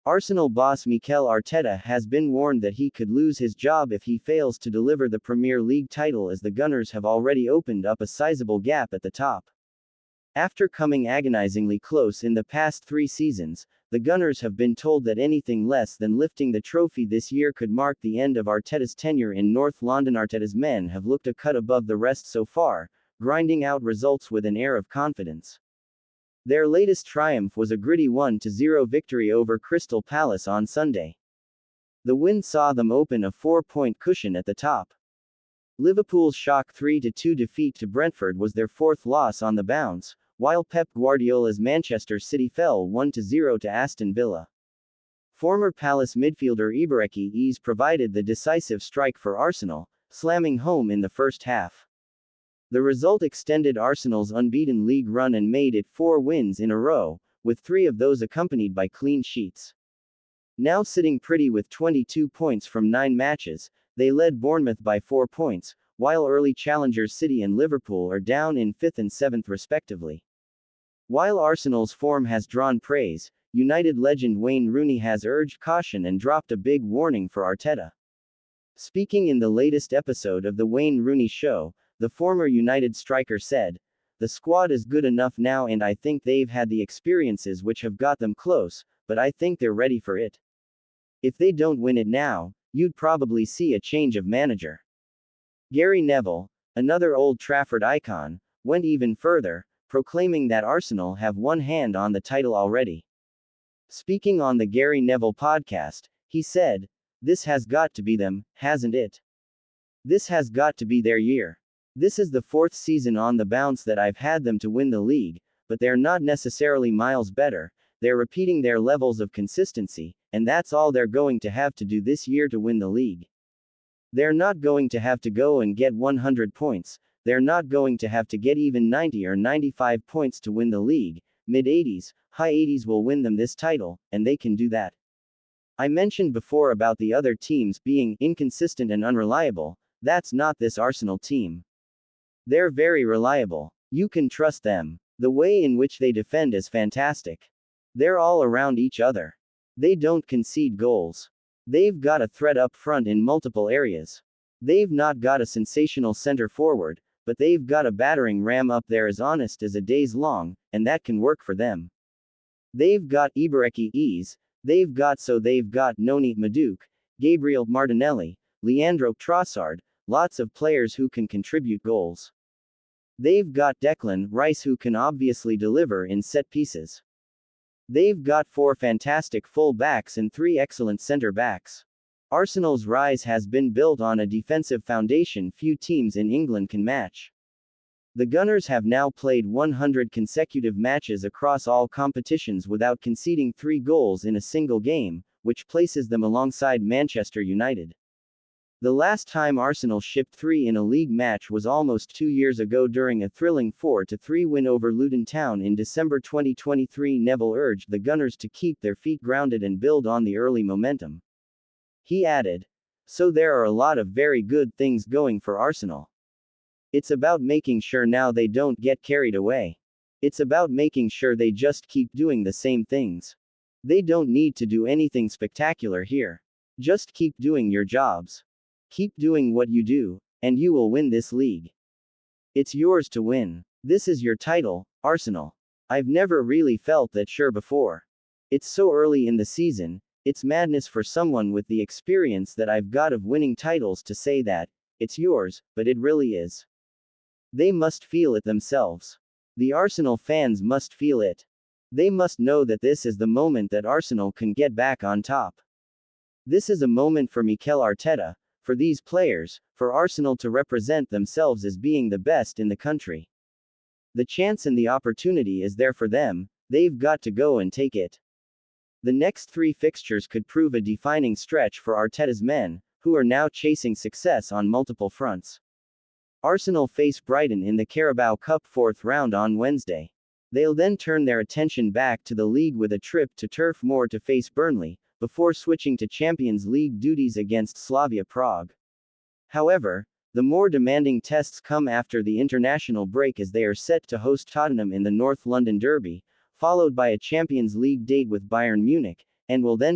Arsenal boss Mikel Arteta has been warned that he could lose his job if he fails to deliver the Premier League title, as the Gunners have already opened up a sizable gap at the top. After coming agonizingly close in the past 3 seasons, the Gunners have been told that anything less than lifting the trophy this year could mark the end of Arteta's tenure in North London. Arteta's men have looked a cut above the rest so far, grinding out results with an air of confidence. Their latest triumph was a gritty 1-0 victory over Crystal Palace on Sunday. The win saw them open a 4-point cushion at the top. Liverpool's shock 3-2 defeat to Brentford was their 4th loss on the bounce, while Pep Guardiola's Manchester City fell 1-0 to Aston Villa. Former Palace midfielder Ibaraki Ease provided the decisive strike for Arsenal, slamming home in the first half. The result extended Arsenal's unbeaten league run and made it 4 wins in a row, with 3 of those accompanied by clean sheets. Now sitting pretty with 22 points from 9 matches, they led Bournemouth by 4 points, while early challengers City and Liverpool are down in 5th and 7th respectively. While Arsenal's form has drawn praise, United legend Wayne Rooney has urged caution and dropped a big warning for Arteta. Speaking in the latest episode of The Wayne Rooney Show, the former United striker said, "The squad is good enough now and I think they've had the experiences which have got them close, but I think they're ready for it. If they don't win it now, you'd probably see a change of manager." Gary Neville, another Old Trafford icon, went even further, proclaiming that Arsenal have one hand on the title already. Speaking on the Gary Neville podcast, he said, "This has got to be them, hasn't it? This has got to be their year. This is the 4th season on the bounce that I've had them to win the league, but they're not necessarily miles better, they're repeating their levels of consistency, and that's all they're going to have to do this year to win the league. They're not going to have to go and get 100 points, they're not going to have to get even 90 or 95 points to win the league, mid-80s, high 80s will win them this title, and they can do that. I mentioned before about the other teams being inconsistent and unreliable, that's not this Arsenal team. They're very reliable. You can trust them. The way in which they defend is fantastic. They're all around each other. They don't concede goals. They've got a threat up front in multiple areas. They've not got a sensational center forward, but they've got a battering ram up there as honest as a day's long, and that can work for them. They've got Ibaraki Ease, they've got Noni Madueke, Gabriel Martinelli, Leandro Trossard, lots of players who can contribute goals. They've got Declan Rice who can obviously deliver in set pieces. They've got 4 fantastic full backs and 3 excellent center backs. Arsenal's rise has been built on a defensive foundation few teams in England can match. The Gunners have now played 100 consecutive matches across all competitions without conceding 3 goals in a single game, which places them alongside Manchester United. The last time Arsenal shipped 3 in a league match was almost 2 years ago during a thrilling 4-3 win over Luton Town in December 2023. Neville urged the Gunners to keep their feet grounded and build on the early momentum. He added, "So there are a lot of very good things going for Arsenal. It's about making sure now they don't get carried away. It's about making sure they just keep doing the same things. They don't need to do anything spectacular here. Just keep doing your jobs. Keep doing what you do, and you will win this league. It's yours to win. This is your title, Arsenal. I've never really felt that sure before. It's so early in the season, it's madness for someone with the experience that I've got of winning titles to say that, it's yours, but it really is. They must feel it themselves. The Arsenal fans must feel it. They must know that this is the moment that Arsenal can get back on top. This is a moment for Mikel Arteta, for these players, for Arsenal to represent themselves as being the best in the country. The chance and the opportunity is there for them, they've got to go and take it." The next 3 fixtures could prove a defining stretch for Arteta's men, who are now chasing success on multiple fronts. Arsenal face Brighton in the Carabao Cup 4th round on Wednesday. They'll then turn their attention back to the league with a trip to Turf Moor to face Burnley, before switching to Champions League duties against Slavia Prague. However, the more demanding tests come after the international break, as they are set to host Tottenham in the North London Derby, followed by a Champions League date with Bayern Munich, and will then